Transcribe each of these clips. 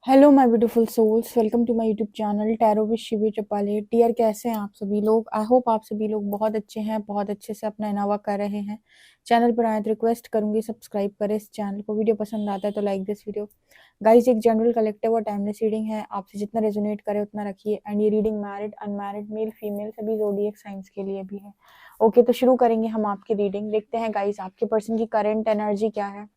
Hello my beautiful souls, welcome to my YouTube channel tarot with Shivi Chapale. Dear, कैसे हैं आप सभी लोग? आई होप आप सभी लोग बहुत अच्छे हैं, बहुत अच्छे से अपना इनावा कर रहे हैं। चैनल पर आए तो रिक्वेस्ट करूंगी सब्सक्राइब करें इस चैनल को। वीडियो पसंद आता है तो लाइक दिस वीडियो। गाइस, एक जनरल कलेक्टिव और टाइमलेस रीडिंग है, आपसे जितना रेजोनेट करे उतना रखिए। एंड ये reading married, unmarried, male female सभी ज़ोडिएक साइंस के लिए भी है। ओके, तो शुरू करेंगे हम आपकी रीडिंग। देखते हैं गाइस आपके पर्सन की करंट एनर्जी क्या है,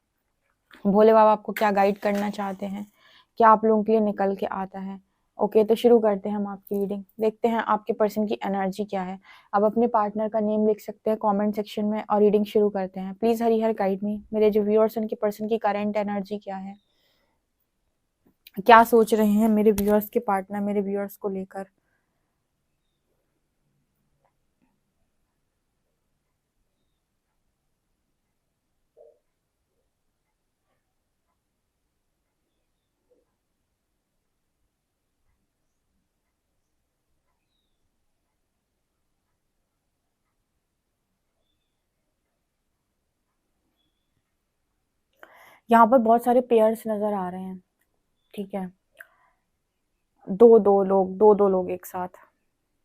भोले बाबा आपको क्या गाइड करना चाहते हैं, क्या आप लोगों के लिए निकल के आता है। ओके, तो शुरू करते हैं हम आपकी रीडिंग। देखते हैं आपके पर्सन की एनर्जी क्या है। आप अपने पार्टनर का नेम लिख सकते हैं कमेंट सेक्शन में और रीडिंग शुरू करते हैं। Please Hari her guide me, मेरे जो व्यूअर्स उनके पर्सन की करंट एनर्जी क्या है, क्या सोच रहे हैं मेरे व्यूअर्स के पार्टनर मेरे व्यूअर्स को लेकर। यहाँ पर बहुत सारे पेयर्स नजर आ रहे हैं, ठीक है, दो दो लोग एक साथ।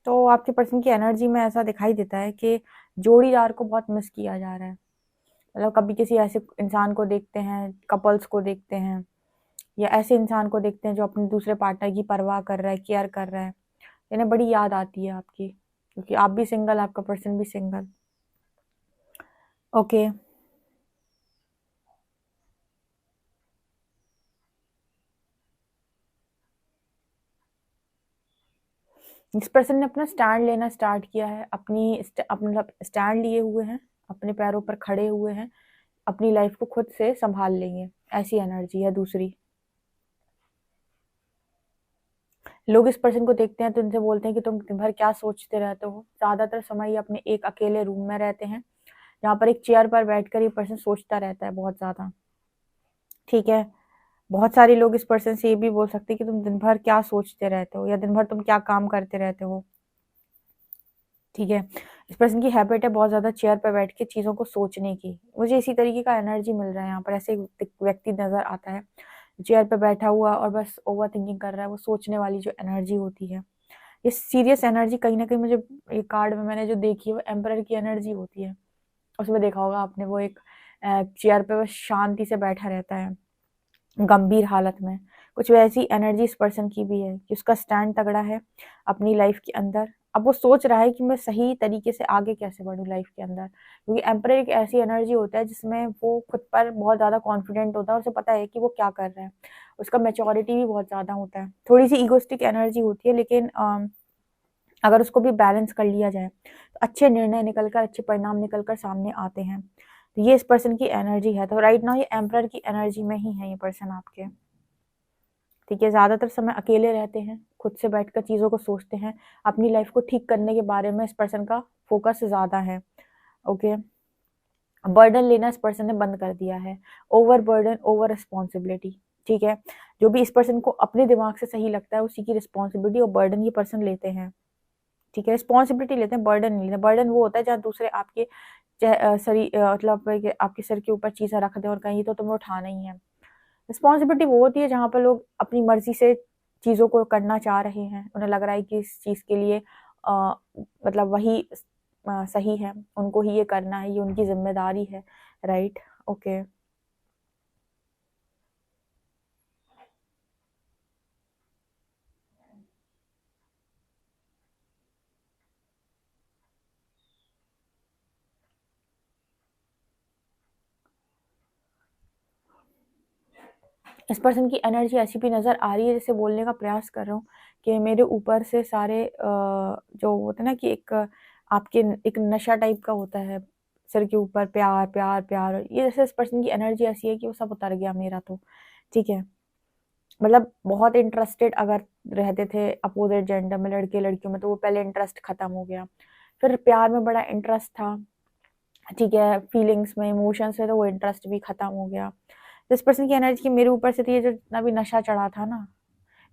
तो आपके पर्सन की एनर्जी में ऐसा दिखाई देता है कि जोड़ीदार को बहुत मिस किया जा रहा है। मतलब कभी किसी ऐसे इंसान को देखते हैं, कपल्स को देखते हैं, या ऐसे इंसान को देखते हैं जो अपने दूसरे पार्टनर की परवाह कर रहा है, केयर कर रहा है। इन्हें बड़ी याद आती है आपकी, क्योंकि आप भी सिंगल, आपका पर्सन भी सिंगल। ओके, इस पर्सन ने अपना स्टैंड लेना स्टार्ट किया है, अपना स्टैंड लिए हुए हैं, अपने पैरों पर खड़े हुए हैं, अपनी लाइफ को खुद से संभाल लेंगे, ऐसी एनर्जी है। दूसरी, लोग इस पर्सन को देखते हैं तो इनसे बोलते हैं कि तुम दिन भर क्या सोचते रहते हो। ज्यादातर समय ये अपने एक अकेले रूम में रहते हैं, जहाँ पर एक चेयर पर बैठकर ये पर्सन सोचता रहता है बहुत ज्यादा, ठीक है। बहुत सारे लोग इस पर्सन से ये भी बोल सकते हैं कि तुम दिन भर क्या सोचते रहते हो, या दिन भर तुम क्या काम करते रहते हो, ठीक है। इस पर्सन की हैबिट है बहुत ज्यादा चेयर पर बैठ के चीजों को सोचने की। मुझे इसी तरीके का एनर्जी मिल रहा है यहाँ पर। ऐसे एक व्यक्ति नजर आता है चेयर पर बैठा हुआ और बस ओवर थिंकिंग कर रहा है, वो सोचने वाली जो एनर्जी होती है, ये सीरियस एनर्जी कहीं ना कहीं मुझे, ये कार्ड में मैंने जो देखी है वो एम्परर की एनर्जी होती है। उसमें देखा होगा आपने, वो एक चेयर पे बस शांति से बैठा रहता है गंभीर हालत में। कुछ वैसी एनर्जी इस पर्सन की भी है कि उसका स्टैंड तगड़ा है अपनी लाइफ के अंदर। अब वो सोच रहा है कि मैं सही तरीके से आगे कैसे बढ़ूं लाइफ के अंदर, क्योंकि एम्परर एक ऐसी एनर्जी होता है जिसमें वो खुद पर बहुत ज्यादा कॉन्फिडेंट होता है और उसे पता है कि वो क्या कर रहा है। उसका मेच्योरिटी भी बहुत ज्यादा होता है, थोड़ी सी ईगोस्टिक एनर्जी होती है, लेकिन अगर उसको भी बैलेंस कर लिया जाए तो अच्छे निर्णय निकलकर, अच्छे परिणाम निकलकर सामने आते हैं। तो ये इस पर्सन की एनर्जी है। तो राइट नाउ ये एम्परर की एनर्जी में ही है ये पर्सन आपके, ठीक है। ज्यादातर समय अकेले रहते हैं, खुद से बैठकर चीजों को सोचते हैं, अपनी लाइफ को ठीक करने के बारे में इस पर्सन का फोकस ज्यादा है। ओके, बर्डन लेना इस पर्सन ने बंद कर दिया है, ओवर बर्डन, ओवर रिस्पॉन्सिबिलिटी, ठीक है। जो भी इस पर्सन को अपने दिमाग से सही लगता है उसी की रिस्पॉन्सिबिलिटी और बर्डन ये पर्सन लेते हैं, ठीक है। रिस्पॉन्सिबिलिटी लेते हैं, बर्डन नहीं लेते। बर्डन वो होता है जहाँ दूसरे आपके मतलब कि आपके सर के ऊपर चीजें रख दें और कहीं तो तुम्हें उठाना ही है। रिस्पॉन्सिबिलिटी वो होती है जहाँ पर लोग अपनी मर्जी से चीजों को करना चाह रहे हैं, उन्हें लग रहा है कि इस चीज के लिए अ, मतलब वही सही है, उनको ही ये करना है, ये उनकी जिम्मेदारी है, राइट। ओके, इस पर्सन की एनर्जी ऐसी भी नजर आ रही है जैसे बोलने का प्रयास कर रहा हूँ कि मेरे ऊपर से सारे जो होता है ना कि एक आपके एक नशा टाइप का होता है, सिर के ऊपर प्यार प्यार प्यार, ये जैसे इस पर्सन की एनर्जी ऐसी है कि वो सब उतर गया मेरा तो, ठीक है। मतलब बहुत इंटरेस्टेड अगर रहते थे अपोजिट जेंडर में, लड़के लड़कियों में, तो वो पहले इंटरेस्ट खत्म हो गया। फिर प्यार में बड़ा इंटरेस्ट था, ठीक है, फीलिंग्स में, इमोशंस में, तो वो इंटरेस्ट भी खत्म हो गया। दिस पर्सन की एनर्जी की मेरे ऊपर से थी, ये जो जितना भी नशा चढ़ा था ना,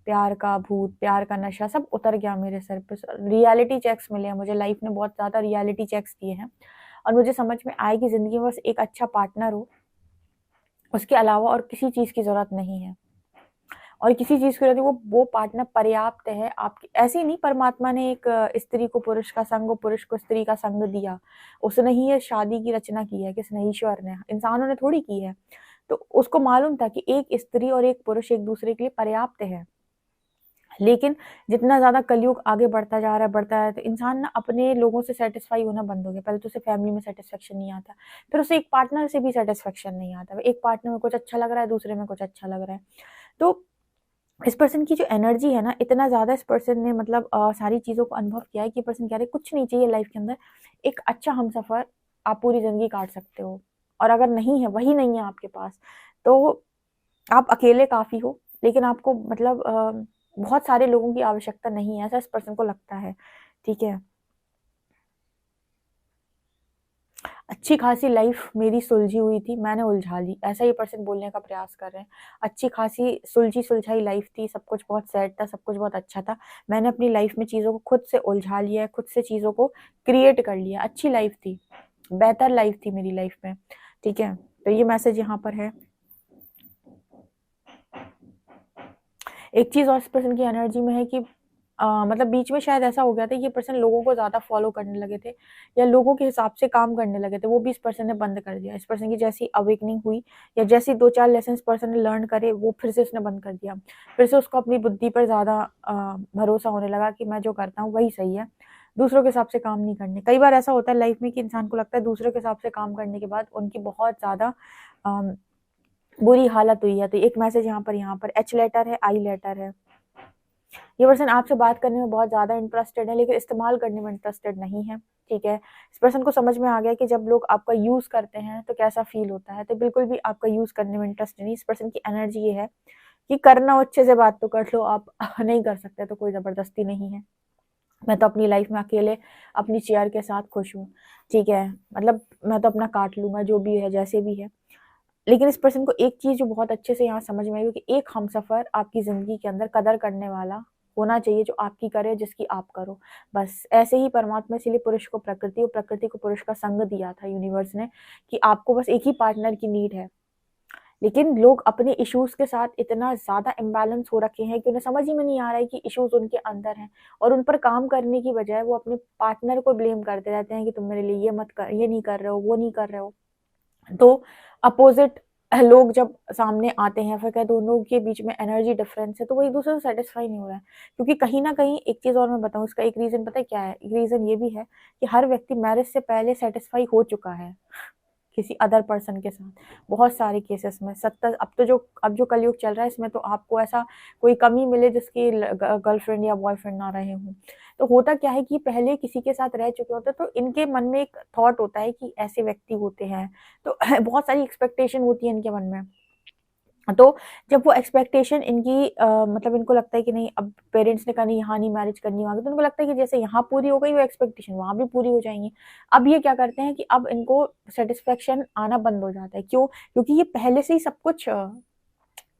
प्यार का भूत, प्यार का नशा, सब उतर गया मेरे सर पे। रियलिटी चेक्स मिले हैं मुझे, लाइफ ने बहुत ज्यादा रियलिटी चेक्स दिए हैं और मुझे समझ में आए कि जिंदगी में बस एक अच्छा पार्टनर हो, उसके अलावा और किसी चीज की जरूरत नहीं है। और किसी चीज को रहती है वो पार्टनर पर्याप्त है आपकी। ऐसे ही नहीं परमात्मा ने एक स्त्री को पुरुष का संग और पुरुष को स्त्री का संग दिया, उसने ही ये शादी की रचना की है, किसने? ईश्वर ने, इंसानों ने थोड़ी की है। तो उसको मालूम था कि एक स्त्री और एक पुरुष एक दूसरे के लिए पर्याप्त है। लेकिन जितना ज्यादा कलयुग आगे बढ़ता है तो इंसान ना अपने लोगों से सेटिस्फाई होना बंद हो गया। पहले तो उसे फैमिली में सेटिस्फेक्शन नहीं आता, फिर उसे एक पार्टनर से भी सेटिस्फेक्शन नहीं आता। एक पार्टनर में कुछ अच्छा लग रहा है, दूसरे में कुछ अच्छा लग रहा है। तो इस पर्सन की जो एनर्जी है ना, इतना ज्यादा इस पर्सन ने मतलब सारी चीजों को अनुभव किया है कि पर्सन कह रहे कुछ नहीं चाहिए लाइफ के अंदर, एक अच्छा हमसफर, आप पूरी जिंदगी काट सकते हो। और अगर नहीं है, वही नहीं है आपके पास, तो आप अकेले काफी हो। लेकिन आपको मतलब बहुत सारे लोगों की आवश्यकता नहीं है, ऐसा इस पर्सन को लगता है। ठीक है, अच्छी खासी लाइफ मेरी सुलझी हुई थी, मैंने उलझा ली, ऐसा ये पर्सन बोलने का प्रयास कर रहे हैं। अच्छी खासी सुलझी सुलझाई लाइफ थी, सब कुछ बहुत सेट था, सब कुछ बहुत अच्छा था, मैंने अपनी लाइफ में चीजों को खुद से उलझा लिया है, खुद से चीजों को क्रिएट कर लिया। अच्छी लाइफ थी, बेहतर लाइफ थी मेरी लाइफ में। ठीक है, तो ये मैसेज यहाँ पर है। एक चीज और इस पर्सन की एनर्जी में है कि मतलब बीच में शायद ऐसा हो गया था कि ये पर्सन लोगों को ज्यादा फॉलो करने लगे थे या लोगों के हिसाब से काम करने लगे थे, वो भी इस पर्सन ने बंद कर दिया। इस पर्सन की जैसी अवेकनिंग हुई या जैसी 2-4 लेसन इस पर्सन ने लर्न करे, वो फिर से उसने बंद कर दिया। फिर से उसको अपनी बुद्धि पर ज्यादा भरोसा होने लगा कि मैं जो करता हूँ वही सही है, दूसरों के हिसाब से काम नहीं करने। कई बार ऐसा होता है लाइफ में कि इंसान को लगता है दूसरों के हिसाब से काम करने के बाद उनकी बहुत ज्यादा बुरी हालत हुई है। तो एक मैसेज यहाँ पर एच लेटर है, आई लेटर है। ये पर्सन आपसे बात करने में बहुत ज्यादा इंटरेस्टेड है, लेकिन इस्तेमाल करने में इंटरेस्टेड नहीं है। ठीक है, इस पर्सन को समझ में आ गया कि जब लोग आपका यूज करते हैं तो कैसा फील होता है। तो बिल्कुल भी आपका यूज करने में इंटरेस्ट नहीं। इस पर्सन की एनर्जी ये है कि करना हो अच्छे से बात तो कर लो, आप नहीं कर सकते तो कोई जबरदस्ती नहीं है। मैं तो अपनी लाइफ में अकेले अपनी चेयर के साथ खुश हूँ। ठीक है, मतलब मैं तो अपना काट लूंगा, जो भी है जैसे भी है। लेकिन इस पर्सन को एक चीज जो बहुत अच्छे से यहाँ समझ में आई कि एक हमसफर आपकी जिंदगी के अंदर कदर करने वाला होना चाहिए, जो आपकी करे जिसकी आप करो। बस ऐसे ही परमात्मा इसीलिए पुरुष को प्रकृति और प्रकृति को पुरुष का संग दिया था यूनिवर्स ने, कि आपको बस एक ही पार्टनर की नीड है। लेकिन लोग अपने इश्यूज के साथ इतना ज्यादा इम्बैलेंस हो रखे हैं कि उन्हें समझ ही में नहीं आ रहा है कि इश्यूज उनके अंदर हैं, और उन पर काम करने की बजाय वो अपने पार्टनर को ब्लेम करते रहते हैं कि तुम मेरे लिए ये मत कर, ये नहीं कर रहे हो, वो नहीं कर रहे हो। तो अपोजिट लोग जब सामने आते हैं, फिर क्या दोनों के बीच में एनर्जी डिफरेंस है, तो वो एक दूसरे से सेटिस्फाई नहीं हो रहा है। क्योंकि कहीं ना कहीं एक चीज और मैं बताऊं, इसका एक रीजन पता है क्या है? एक रीजन ये भी है कि हर व्यक्ति मैरिज से पहले सेटिस्फाई हो चुका है किसी अदर पर्सन के साथ। बहुत सारे केसेस में 70, अब जो कलयुग चल रहा है इसमें तो आपको ऐसा कोई कमी मिले जिसकी गर्लफ्रेंड या बॉयफ्रेंड ना रहे हों। तो होता क्या है कि पहले किसी के साथ रह चुके होते तो इनके मन में एक थॉट होता है कि ऐसे व्यक्ति होते हैं, तो बहुत सारी एक्सपेक्टेशन होती है इनके मन में। तो जब वो एक्सपेक्टेशन इनकी मतलब इनको लगता है कि नहीं, अब पेरेंट्स ने कहा नहीं यहाँ नहीं मैरिज करनी, वहां तो इनको लगता है कि जैसे यहाँ पूरी हो गई वो एक्सपेक्टेशन वहां भी पूरी हो जाएंगी। अब ये क्या करते हैं कि अब इनको सेटिस्फेक्शन आना बंद हो जाता है। क्यों? क्योंकि ये पहले से ही सब कुछ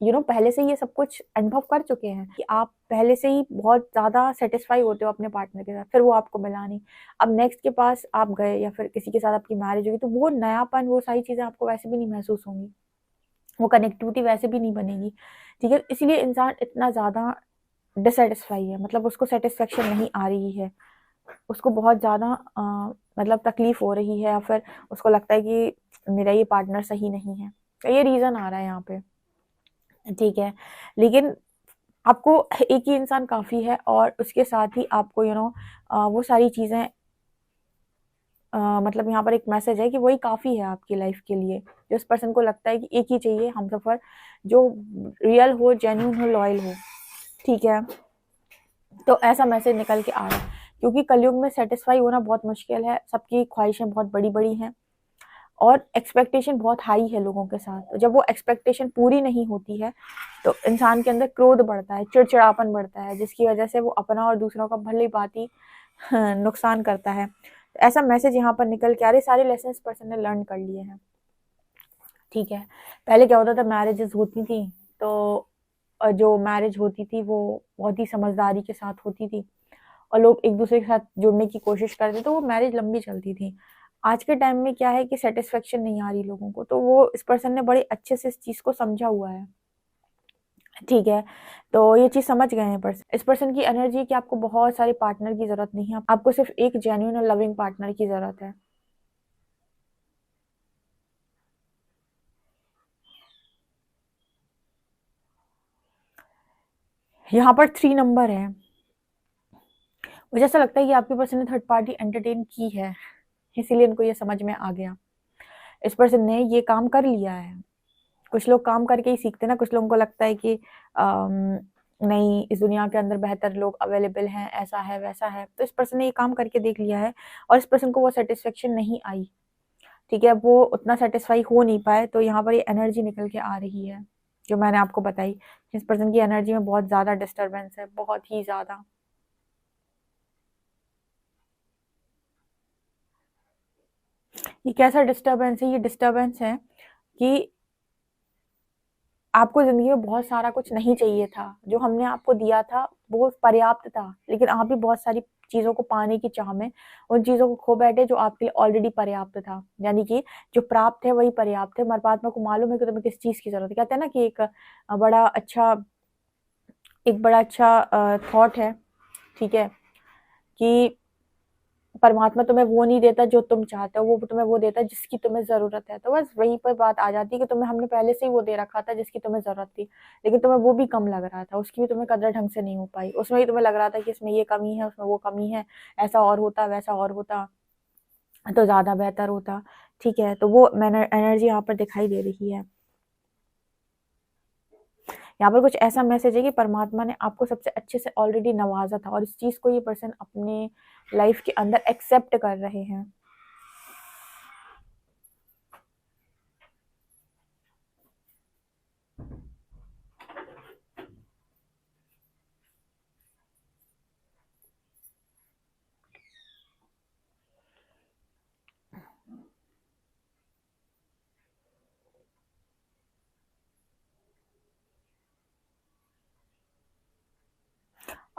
पहले से ही ये सब कुछ अनुभव कर चुके हैं कि आप पहले से ही बहुत ज्यादा सेटिस्फाई होते हो अपने पार्टनर के साथ, फिर वो आपको मिला नहीं, अब नेक्स्ट के पास आप गए या फिर किसी के साथ आपकी मैरिज होगी, तो वो नयापन, वो सारी चीजें आपको वैसे भी नहीं महसूस होंगी, वो कनेक्टिविटी वैसे भी नहीं बनेगी। ठीक है, इसलिए इंसान इतना ज्यादा डिससेटिस्फाई है, मतलब उसको सेटिस्फेक्शन नहीं आ रही है, उसको बहुत ज्यादा मतलब तकलीफ हो रही है, या फिर उसको लगता है कि मेरा ये पार्टनर सही नहीं है। तो ये रीजन आ रहा है यहाँ पे। ठीक है, लेकिन आपको एक ही इंसान काफी है, और उसके साथ ही आपको वो सारी चीजें मतलब यहाँ पर एक मैसेज है कि वही काफी है आपकी लाइफ के लिए। जिस पर्सन को लगता है कि एक ही चाहिए हमसफर, जो रियल हो, जेन्युइन हो, लॉयल हो। ठीक है, तो ऐसा मैसेज निकल के आ रहा है, क्योंकि कलयुग में सेटिस्फाई होना बहुत मुश्किल है, सबकी ख्वाहिशें बहुत बड़ी बड़ी हैं और एक्सपेक्टेशन बहुत हाई है लोगों के साथ। तो जब वो एक्सपेक्टेशन पूरी नहीं होती है तो इंसान के अंदर क्रोध बढ़ता है, चिड़चिड़ापन बढ़ता है, जिसकी वजह से वो अपना और दूसरों का भली भांति नुकसान करता है। ऐसा मैसेज यहाँ पर निकल के आ रहे, सारे लेसन पर्सन ने लर्न कर लिए हैं। ठीक है, पहले क्या होता था, मैरिजेस होती थी तो जो मैरिज होती थी वो बहुत ही समझदारी के साथ होती थी, और लोग एक दूसरे के साथ जुड़ने की कोशिश करते, तो वो मैरिज लंबी चलती थी। आज के टाइम में क्या है कि सेटिस्फेक्शन नहीं आ रही लोगों को, तो वो इस पर्सन ने बड़े अच्छे से इस चीज को समझा हुआ है। ठीक है, तो ये चीज़ समझ गए हैं पर्सन। इस पर्सन की एनर्जी है कि आपको बहुत सारे पार्टनर की ज़रूरत नहीं है, आपको सिर्फ एक जेन्युइन और लविंग पार्टनर की ज़रूरत है। यहाँ पर 3 नंबर है। मुझे ऐसा लगता है कि आपके पर्सन ने थर्ड पार्टी एंटरटेन की है, इसीलिए उनको ये समझ में आ गया। इस पर्सन ने ये काम कर लिया है। कुछ लोग काम करके ही सीखते हैं ना, कुछ लोगों को लगता है कि नहीं, इस दुनिया के अंदर बेहतर लोग अवेलेबल हैं, ऐसा है वैसा है। तो इस पर्सन ने ये काम करके देख लिया है और इस पर्सन को वो सेटिस्फेक्शन नहीं आई। ठीक है, वो उतना सेटिस्फाई हो नहीं पाए, तो यहाँ पर ये एनर्जी निकल के आ रही है जो मैंने आपको बताई। इस पर्सन की एनर्जी में बहुत ज़्यादा डिस्टर्बेंस है, बहुत ही ज़्यादा। ये कैसा डिस्टर्बेंस है? ये डिस्टर्बेंस है कि आपको ज़िंदगी में बहुत सारा कुछ नहीं चाहिए था, जो हमने आपको दिया था वो पर्याप्त था, लेकिन आप भी बहुत सारी चीज़ों को पाने की चाह में उन चीज़ों को खो बैठे जो आपके लिए ऑलरेडी पर्याप्त था। यानी कि जो प्राप्त है वही पर्याप्त है। परमात्मा को मालूम है कि तुम्हें किस चीज़ की ज़रूरत है। कहते हैं ना कि एक बड़ा अच्छा थॉट है, ठीक है, कि परमात्मा तुम्हें वो नहीं देता जो तुम चाहते हो, वो तुम्हें वो देता है जिसकी तुम्हें ज़रूरत है। तो बस वहीं पर बात आ जाती है कि तुम्हें हमने पहले से ही वो दे रखा था जिसकी तुम्हें ज़रूरत थी, लेकिन तुम्हें वो भी कम लग रहा था, उसकी भी तुम्हें कदर ढंग से नहीं हो पाई। उसमें भी तुम्हें लग रहा था कि इसमें ये कमी है, उसमें वो कमी है, ऐसा और होता, वैसा और होता तो ज़्यादा बेहतर होता। ठीक है, तो वो मैंने एनर्जी यहाँ पर दिखाई दे रही है। यहाँ पर कुछ ऐसा मैसेज है कि परमात्मा ने आपको सबसे अच्छे से ऑलरेडी नवाजा था और इस चीज़ को ये पर्सन अपने लाइफ के अंदर एक्सेप्ट कर रहे हैं।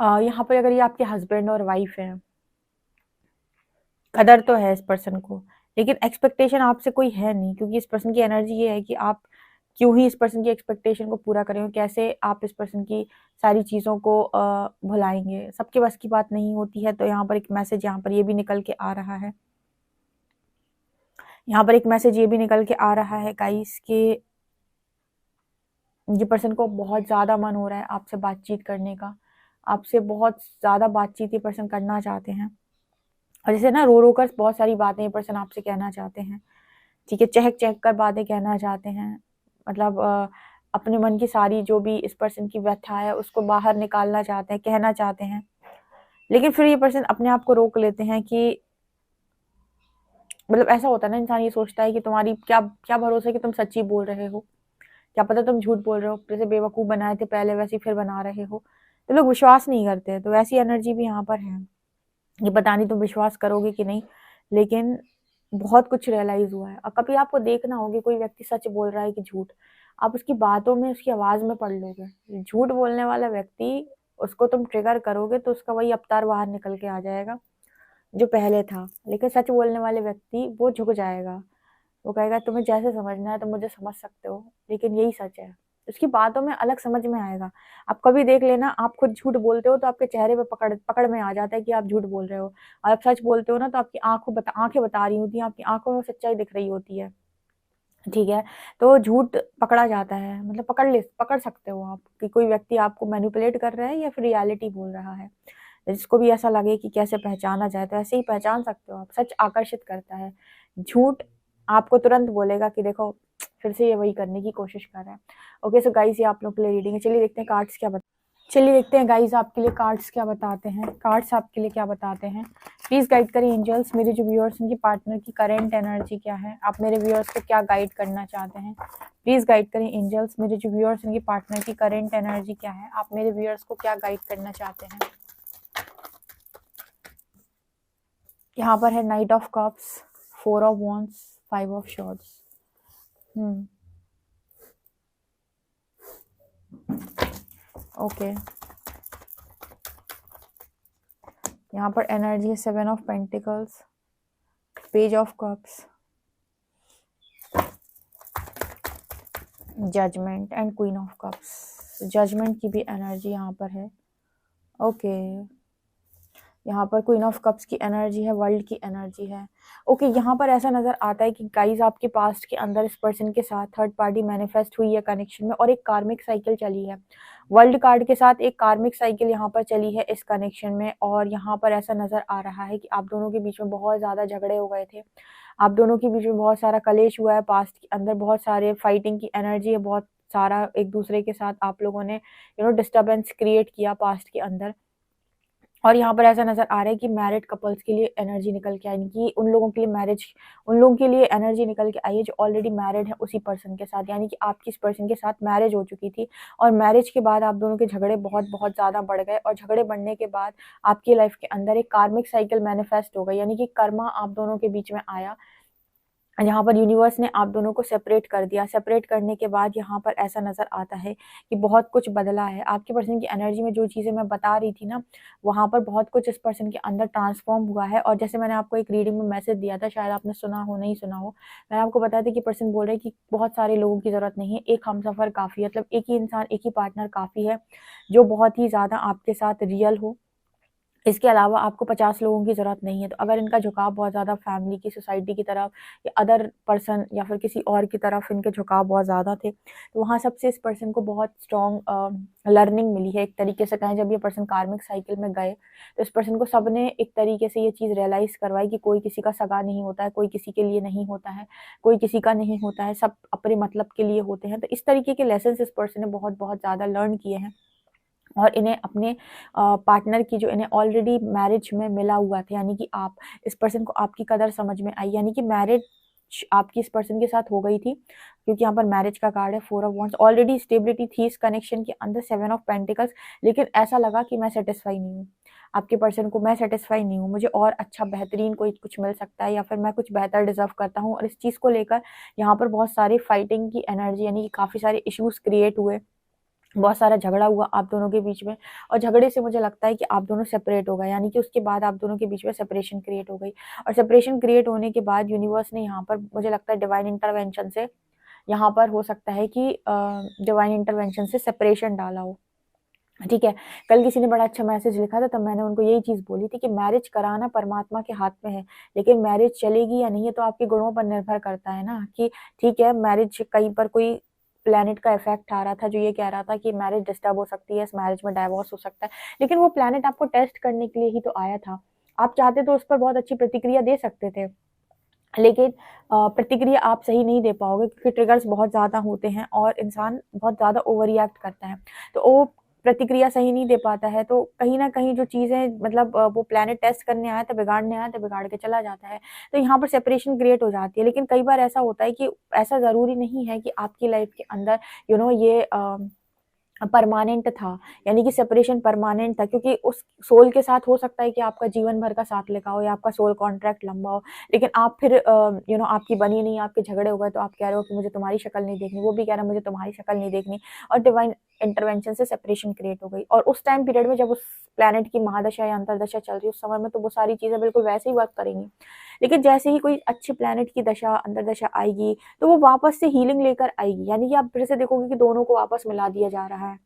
यहाँ पर अगर ये आपके हस्बैंड और वाइफ है, कदर तो है इस पर्सन को, लेकिन एक्सपेक्टेशन आपसे कोई है नहीं, क्योंकि इस पर्सन की एनर्जी ये है कि आप क्यों ही इस पर्सन की एक्सपेक्टेशन को पूरा करें, कैसे आप इस पर्सन की सारी चीज़ों को भुलाएंगे। सबके बस की बात नहीं होती है। तो यहाँ पर एक मैसेज यहाँ पर ये भी निकल के आ रहा है, यहाँ पर एक मैसेज ये भी निकल के आ रहा है गाइस कि ये पर्सन को बहुत ज़्यादा मन हो रहा है आपसे बातचीत करने का, आपसे बहुत ज़्यादा बातचीत ये पर्सन करना चाहते हैं। और जैसे ना रो रो कर बहुत सारी बातें ये पर्सन आपसे कहना चाहते हैं, ठीक है, चहक चहक कर बातें कहना चाहते हैं। मतलब अपने मन की सारी जो भी इस पर्सन की व्यथा है उसको बाहर निकालना चाहते हैं, कहना चाहते हैं, लेकिन फिर ये पर्सन अपने आप को रोक लेते हैं कि मतलब ऐसा होता है ना, इंसान ये सोचता है कि तुम्हारी क्या क्या भरोसा है कि तुम सच्ची बोल रहे हो, क्या पता तुम झूठ बोल रहे हो, जैसे बेवकूफ़ बनाए थे पहले वैसे ही फिर बना रहे हो। तो लोग विश्वास नहीं करते, तो वैसी एनर्जी भी यहाँ पर है। ये पता नहीं तुम विश्वास करोगे कि नहीं, लेकिन बहुत कुछ रियलाइज़ हुआ है। और कभी आपको देखना होगा कोई व्यक्ति सच बोल रहा है कि झूठ, आप उसकी बातों में, उसकी आवाज़ में पढ़ लोगे। झूठ बोलने वाला व्यक्ति, उसको तुम ट्रिगर करोगे तो उसका वही अवतार बाहर निकल के आ जाएगा जो पहले था। लेकिन सच बोलने वाले व्यक्ति वो झुक जाएगा, वो कहेगा तुम्हें जैसे समझना है तुम मुझे समझ सकते हो, लेकिन यही सच है। उसकी बातों में अलग समझ में आएगा। आप कभी देख लेना, आप खुद झूठ बोलते हो तो आपके चेहरे पे पकड़ पकड़ में आ जाता है कि आप झूठ बोल रहे हो, और आप सच बोलते हो ना तो आपकी आंखें बता रही होती हैं, आपकी आंखों में सच्चाई दिख रही होती है। ठीक है, तो झूठ पकड़ा जाता है, मतलब पकड़ सकते हो आप कि कोई व्यक्ति आपको मैनिपुलेट कर रहा है या फिर रियलिटी बोल रहा है। जिसको भी ऐसा लगे कि कैसे पहचाना जाए तो ऐसे ही पहचान सकते हो आप। सच आकर्षित करता है, झूठ आपको तुरंत बोलेगा कि देखो फिर से ये वही करने की कोशिश कर रहा है। ओके, सो गाइस ये आप लोग के लिए रीडिंग है। चलिए देखते हैं गाइस आपके लिए कार्ड्स क्या बताते हैं। कार्ड्स आपके लिए क्या बताते हैं, प्लीज़ गाइड करें एंजल्स। मेरे जो व्यूअर्स उनकी पार्टनर की करेंट एनर्जी क्या है, आप मेरे व्यूअर्स को क्या गाइड करना चाहते हैं, प्लीज़ गाइड करें एंजल्स। मेरे जो व्यूअर्स उनकी पार्टनर की करेंट एनर्जी क्या है, आप मेरे व्यूअर्स को क्या गाइड करना चाहते हैं। यहाँ पर है knight of cups, 4 of wands, 5 of swords. Okay, यहाँ पर एनर्जी है 7 of pentacles, page of cups, judgement and queen of cups. Judgement की भी एनर्जी यहाँ पर है। ओके, यहाँ पर क्वीन ऑफ कप्स की एनर्जी है, वर्ल्ड की एनर्जी है। ओके, यहाँ पर ऐसा नजर आता है कि गाइज आपके पास्ट के अंदर इस पर्सन के साथ थर्ड पार्टी मैनिफेस्ट हुई है कनेक्शन में, और एक कार्मिक साइकिल चली है। वर्ल्ड कार्ड के साथ एक कार्मिक साइकिल यहाँ पर चली है इस कनेक्शन में, और यहाँ पर ऐसा नजर आ रहा है कि आप दोनों के बीच में बहुत ज्यादा झगड़े हो गए थे, आप दोनों के बीच में बहुत सारा कलेश हुआ है पास्ट के अंदर, बहुत सारे फाइटिंग की एनर्जी है, बहुत सारा एक दूसरे के साथ आप लोगों ने डिस्टर्बेंस क्रिएट किया पास्ट के अंदर। और यहाँ पर ऐसा नजर आ रहा है कि मैरिड कपल्स के लिए एनर्जी निकल के आई, यानी कि उन लोगों के लिए उन लोगों के लिए एनर्जी निकल के आई है जो ऑलरेडी मैरिड है उसी पर्सन के साथ, यानी कि आपकी इस पर्सन के साथ मैरिज हो चुकी थी, और मैरिज के बाद आप दोनों के झगड़े बहुत बहुत ज़्यादा बढ़ गए, और झगड़े बढ़ने के बाद आपकी लाइफ के अंदर एक कार्मिक साइकिल मैनिफेस्ट हो गई, यानी कि कर्मा आप दोनों के बीच में आया। यहाँ पर यूनिवर्स ने आप दोनों को सेपरेट कर दिया। सेपरेट करने के बाद यहाँ पर ऐसा नज़र आता है कि बहुत कुछ बदला है आपके पर्सन की एनर्जी में। जो चीज़ें मैं बता रही थी ना, वहाँ पर बहुत कुछ इस पर्सन के अंदर ट्रांसफॉर्म हुआ है। और जैसे मैंने आपको एक रीडिंग में मैसेज दिया था, शायद आपने सुना हो नहीं सुना हो, मैंने आपको बताया था कि पर्सन बोल रहे हैं कि बहुत सारे लोगों की ज़रूरत नहीं है, एक हमसफ़र काफ़ी है, मतलब एक ही इंसान, एक ही पार्टनर काफ़ी है जो बहुत ही ज़्यादा आपके साथ रियल हो। इसके अलावा आपको 50 लोगों की ज़रूरत नहीं है। तो अगर इनका झुकाव बहुत ज़्यादा फैमिली की, सोसाइटी की तरफ, या अदर पर्सन या फिर किसी और की तरफ इनके झुकाव बहुत ज़्यादा थे, तो वहाँ सबसे इस पर्सन को बहुत स्ट्रॉन्ग लर्निंग मिली है। एक तरीके से कहें, जब ये पर्सन कार्मिक साइकिल में गए तो इस पर्सन को सबने एक तरीके से ये चीज़ रियलाइज़ करवाई कि कोई किसी का सगा नहीं होता है, कोई किसी के लिए नहीं होता है, कोई किसी का नहीं होता है, सब अपने मतलब के लिए होते हैं। तो इस तरीके के लेसन्स इस पर्सन ने बहुत बहुत ज़्यादा लर्न किए हैं, और इन्हें अपने पार्टनर की, जो इन्हें ऑलरेडी मैरिज में मिला हुआ था, यानी कि आप इस पर्सन को आपकी कदर समझ में आई, यानी कि मैरिज आपकी इस पर्सन के साथ हो गई थी, क्योंकि यहाँ पर मैरिज का कार्ड है, 4 ऑफ वांड्स। ऑलरेडी स्टेबिलिटी थी इस कनेक्शन के अंदर, 7 ऑफ पेंटिकल्स। लेकिन ऐसा लगा कि मैं सेटिस्फाई नहीं हूँ, आपके पर्सन को मैं सेटिस्फाई नहीं हूँ, मुझे और अच्छा बेहतरीन कोई कुछ मिल सकता है, या फिर मैं कुछ बेहतर डिजर्व करता हूँ। और इस चीज़ को लेकर यहाँ पर बहुत सारी फाइटिंग की एनर्जी, यानी कि काफ़ी सारे इश्यूज क्रिएट हुए, बहुत सारा झगड़ा हुआ आप दोनों के बीच में, और झगड़े से मुझे लगता है कि आप दोनों सेपरेट हो गए, यानी कि उसके बाद आप दोनों के बीच में सेपरेशन क्रिएट हो गई। और सेपरेशन क्रिएट होने के बाद यूनिवर्स ने यहाँ पर, मुझे लगता है डिवाइन इंटरवेंशन से, यहाँ पर हो सकता है कि डिवाइन इंटरवेंशन से सेपरेशन डाला हो। ठीक है, कल किसी ने बड़ा अच्छा मैसेज लिखा था, तब मैंने उनको यही चीज़ बोली थी कि मैरिज कराना परमात्मा के हाथ में है, लेकिन मैरिज चलेगी या नहीं ये तो आपके गुणों पर निर्भर करता है ना। कि ठीक है, मैरिज कहीं पर कोई प्लैनेट का इफेक्ट आ रहा था जो ये कह रहा था कि मैरिज डिस्टर्ब हो सकती है, इस मैरिज में डाइवोर्स हो सकता है, लेकिन वो प्लैनेट आपको टेस्ट करने के लिए ही तो आया था। आप चाहते तो उस पर बहुत अच्छी प्रतिक्रिया दे सकते थे, लेकिन प्रतिक्रिया आप सही नहीं दे पाओगे, क्योंकि ट्रिगर्स बहुत ज़्यादा होते हैं और इंसान बहुत ज़्यादा ओवर रिएक्ट करता है, तो वो प्रतिक्रिया सही नहीं दे पाता है, तो कहीं न कहीं जो चीज़ें, मतलब वो प्लैनेट टेस्ट करने आया था, बिगाड़ने आया था, बिगाड़ के चला जाता है। तो यहाँ पर सेपरेशन क्रिएट हो जाती है। लेकिन कई बार ऐसा होता है कि ऐसा ज़रूरी नहीं है कि आपकी लाइफ़ के अंदर ये परमानेंट था, यानी कि सेपरेशन परमानेंट था, क्योंकि उस सोल के साथ हो सकता है कि आपका जीवन भर का साथ लिखा हो, या आपका सोल कॉन्ट्रैक्ट लंबा हो, लेकिन आप फिर आपकी बनी नहीं, आपके झगड़े हो गए, तो आप कह रहे हो कि मुझे तुम्हारी शक्ल नहीं देखनी, वो भी कह रहा है मुझे तुम्हारी शक्ल नहीं देखनी, और डिवाइन इंटरवेंशन से सेपरेशन क्रिएट हो गई। और उस टाइम पीरियड में जब उस प्लैनेट की महादशा या अंतरदशा चल रही है, उस समय में तो वो सारी चीज़ें बिल्कुल वैसे ही वर्क करेंगी, लेकिन जैसे ही कोई अच्छे प्लैनेट की दशा, अंतरदशा आएगी, तो वो वापस से हीलिंग लेकर आएगी, यानी कि आप फिर से देखोगे कि दोनों को वापस मिला दिया जा रहा है,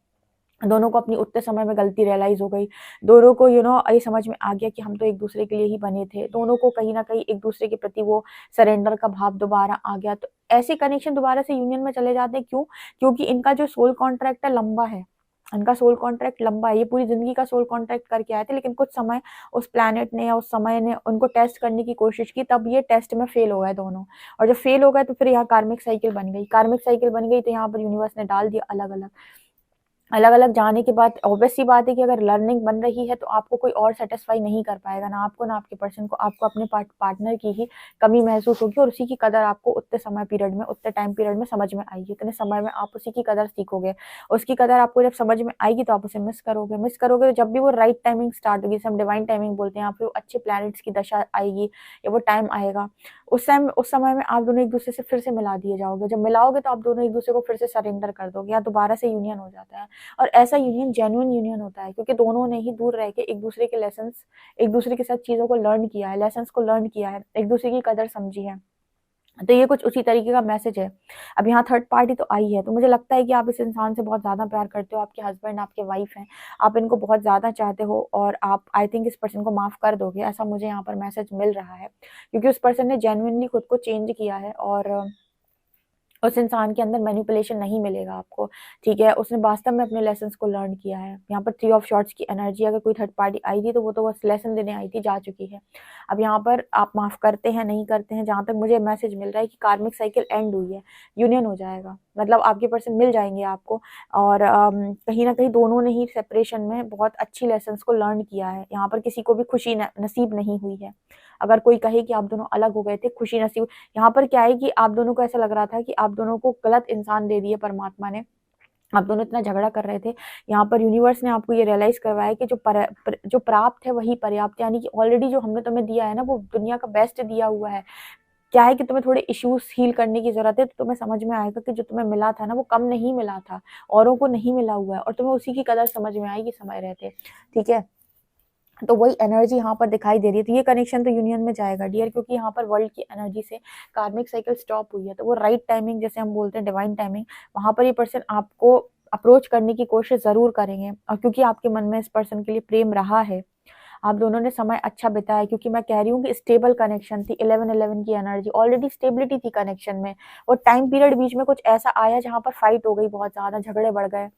दोनों को अपनी उतने समय में गलती रियलाइज हो गई, दोनों को ये समझ में आ गया कि हम तो एक दूसरे के लिए ही बने थे, दोनों को कहीं ना कहीं एक दूसरे के प्रति वो सरेंडर का भाव दोबारा आ गया। तो ऐसे कनेक्शन दोबारा से यूनियन में चले जाते हैं। क्यों? क्योंकि इनका जो सोल कॉन्ट्रैक्ट है लंबा है, इनका सोल कॉन्ट्रैक्ट लंबा है, ये पूरी जिंदगी का सोल कॉन्ट्रैक्ट करके आए थे, लेकिन कुछ समय उस प्लैनेट ने या उस समय ने उनको टेस्ट करने की कोशिश की, तब ये टेस्ट में फेल हो गए दोनों। और जब फेल हो गए तो फिर यहाँ कार्मिक साइकिल बन गई, कार्मिक साइकिल बन गई, तो यहाँ पर यूनिवर्स ने डाल दिया अलग अलग, अलग अलग जाने के बाद ऑब्वियस सी बात है कि अगर लर्निंग बन रही है तो आपको कोई और सेटिस्फाई नहीं कर पाएगा, ना आपको ना आपके पर्सन को, आपको अपने पार्टनर की ही कमी महसूस होगी, और उसी की कदर आपको उतने समय पीरियड में, उतने टाइम पीरियड में समझ में आएगी, इतने समय में आप उसी की कदर सीखोगे, उसकी कदर आपको जब समझ में आएगी तो आप उसे मिस करोगे, तो जब भी वो राइट टाइमिंग स्टार्ट होगी, हम डिवाइन टाइमिंग बोलते हैं, फिर अच्छे प्लैनेट्स की दशा आएगी या वो टाइम आएगा, उस समय में आप दोनों एक दूसरे से फिर से मिला दिए जाओगे, जब मिलाओगे तो आप दोनों एक दूसरे को फिर से सरेंडर कर दोगे, या दोबारा से यूनियन हो जाता है। और ऐसा यूनियन जेन्युइन यूनियन होता है, क्योंकि दोनों ने ही दूर रह के एक दूसरे के लेसन्स, एक दूसरे के साथ चीज़ों को लर्न किया है, लेसन्स को लर्न किया है, एक दूसरे की कदर समझी है। तो ये कुछ उसी तरीके का मैसेज है। अब यहाँ थर्ड पार्टी तो आई है, तो मुझे लगता है कि आप इस इंसान से बहुत ज़्यादा प्यार करते हो, आपके हस्बैंड आपके वाइफ हैं, आप इनको बहुत ज़्यादा चाहते हो और आप आई थिंक इस पर्सन को माफ़ कर दोगे, ऐसा मुझे यहाँ पर मैसेज मिल रहा है। क्योंकि उस पर्सन ने जेन्युइनली खुद को चेंज किया है और उस इंसान के अंदर मैनिपुलेशन नहीं मिलेगा आपको, ठीक है? उसने वास्तव में अपने लेसन्स को लर्न किया है। यहाँ पर थ्री ऑफ शॉर्ट्स की एनर्जी, अगर कोई थर्ड पार्टी आई थी तो वो तो बस लेसन देने आई थी, जा चुकी है। अब यहाँ पर आप माफ़ करते हैं, नहीं करते हैं, जहाँ तक मुझे मैसेज मिल रहा है कि कार्मिक साइकिल एंड हुई है, यूनियन हो जाएगा। मतलब आपके पर्सन मिल जाएँगे आपको और कहीं न कहीं दोनों ने ही सेपरेशन में बहुत अच्छी लेसन्स को लर्न किया है। यहाँ पर किसी को भी खुशी नसीब नहीं हुई है। अगर कोई कहे कि आप दोनों अलग हो गए थे, खुशी नसीब, यहाँ पर क्या है कि आप दोनों को ऐसा लग रहा था कि आप दोनों को गलत इंसान दे दिए परमात्मा ने। आप दोनों इतना झगड़ा कर रहे थे। यहाँ पर यूनिवर्स ने आपको ये रियलाइज़ करवाया कि जो प्राप्त है वही पर्याप्त है, यानी कि ऑलरेडी जो हमने तुम्हें दिया है ना, वो दुनिया का बेस्ट दिया हुआ है। क्या है कि तुम्हें थोड़े इश्यूज़ हील करने की ज़रूरत है, तो तुम्हें समझ में आएगा कि जो तुम्हें मिला था ना, वो कम नहीं मिला था, औरों को नहीं मिला हुआ है और तुम्हें उसी की कदर समझ में आएगी समय रहते, ठीक है? तो वही एनर्जी यहाँ पर दिखाई दे रही है। तो ये कनेक्शन तो यूनियन में जाएगा डियर, क्योंकि यहाँ पर वर्ल्ड की एनर्जी से कार्मिक साइकिल स्टॉप हुई है। तो वो राइट टाइमिंग, जैसे हम बोलते हैं डिवाइन टाइमिंग, वहाँ पर ये पर्सन आपको अप्रोच करने की कोशिश ज़रूर करेंगे। और क्योंकि आपके मन में इस पर्सन के लिए प्रेम रहा है, आप दोनों ने समय अच्छा बिताया, क्योंकि मैं कह रही हूँ कि स्टेबल कनेक्शन थी, 11-11 की एनर्जी, ऑलरेडी स्टेबिलिटी थी कनेक्शन में। और टाइम पीरियड बीच में कुछ ऐसा आया जहाँ पर फाइट हो गई, बहुत ज़्यादा झगड़े बढ़ गए।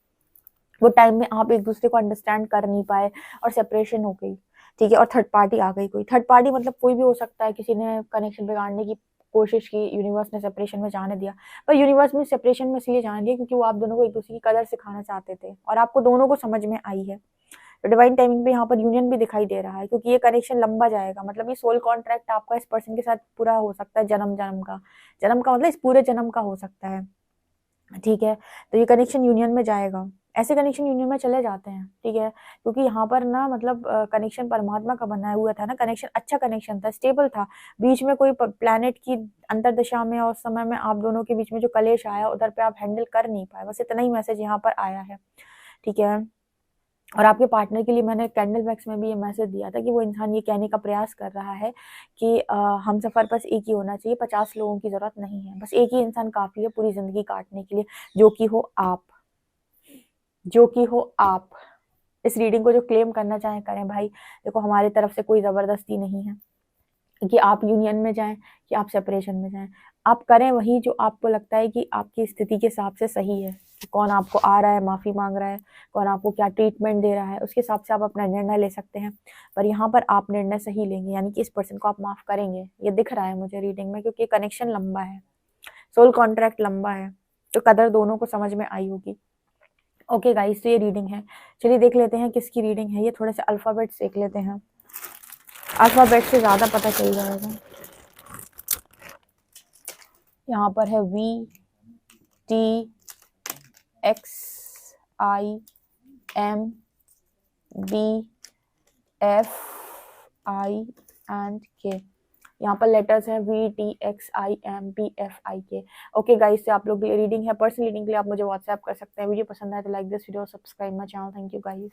वो टाइम में आप एक दूसरे को अंडरस्टैंड कर नहीं पाए और सेपरेशन हो गई, ठीक है? और थर्ड पार्टी आ गई। कोई थर्ड पार्टी मतलब कोई भी हो सकता है, किसी ने कनेक्शन बिगाड़ने की कोशिश की, यूनिवर्स ने सेपरेशन में जाने दिया। पर यूनिवर्स ने सेपरेशन में इसलिए जाने दिया क्योंकि वो आप दोनों को एक दूसरे की कदर सिखाना चाहते थे और आपको दोनों को समझ में आई है। तो डिवाइन टाइमिंग पे यहाँ पर यूनियन भी दिखाई दे रहा है, क्योंकि ये कनेक्शन लंबा जाएगा। मतलब ये सोल कॉन्ट्रैक्ट आपका इस पर्सन के साथ पूरा हो सकता है, जन्म का मतलब इस पूरे जन्म का हो सकता है, ठीक है? तो ये कनेक्शन यूनियन में जाएगा। ऐसे कनेक्शन यूनियन में चले जाते हैं, ठीक है? क्योंकि यहाँ पर ना मतलब कनेक्शन परमात्मा का बनाया हुआ था ना, कनेक्शन अच्छा कनेक्शन था, स्टेबल था। बीच में कोई प्लैनेट की अंतर्दशा में और समय में आप दोनों के बीच में जो कलेश आया, उधर पे आप हैंडल कर नहीं पाए। बस इतना ही मैसेज यहाँ पर आया है, ठीक है? और आपके पार्टनर के लिए मैंने कैंडल मैक्स में भी ये मैसेज दिया था कि वो इंसान ये कहने का प्रयास कर रहा है कि हमसफ़र बस एक ही होना चाहिए, 50 लोगों की ज़रूरत नहीं है। बस एक ही इंसान काफ़ी है पूरी ज़िंदगी काटने के लिए, जो कि हो आप, जो कि हो आप। इस रीडिंग को जो क्लेम करना चाहें करें भाई। देखो, हमारी तरफ से कोई ज़बरदस्ती नहीं है कि आप यूनियन में जाएँ, कि आप सेपरेशन में जाएँ। आप करें वही जो आपको लगता है कि आपकी स्थिति के हिसाब से सही है। कि कौन आपको आ रहा है, माफ़ी माँग रहा है, कौन आपको क्या ट्रीटमेंट दे रहा है, उसके हिसाब से आप अपना निर्णय ले सकते हैं। पर यहाँ पर आप निर्णय सही लेंगे, यानी कि इस पर्सन को आप माफ़ करेंगे। ये दिख रहा है मुझे रीडिंग में, क्योंकि कनेक्शन लंबा है, सोल कॉन्ट्रैक्ट लंबा है, तो कदर दोनों को समझ में आई होगी। ओके गाइस, तो ये रीडिंग है। चलिए देख लेते हैं किसकी रीडिंग है ये। थोड़े से अल्फ़ाबेट्स देख लेते हैं, अल्फ़ाबेट से ज़्यादा पता चल जाएगा। यहाँ पर है VTXIMBFINK। यहाँ पर लेटर्स हैं VTXIMBFIK। ओके गाइस, से आप लोग रीडिंग है, पर्सनल रीडिंग के लिए आप मुझे व्हाट्सएप कर सकते हैं। वीडियो पसंद आए तो like this video, subscribe my channel. Thank you guys.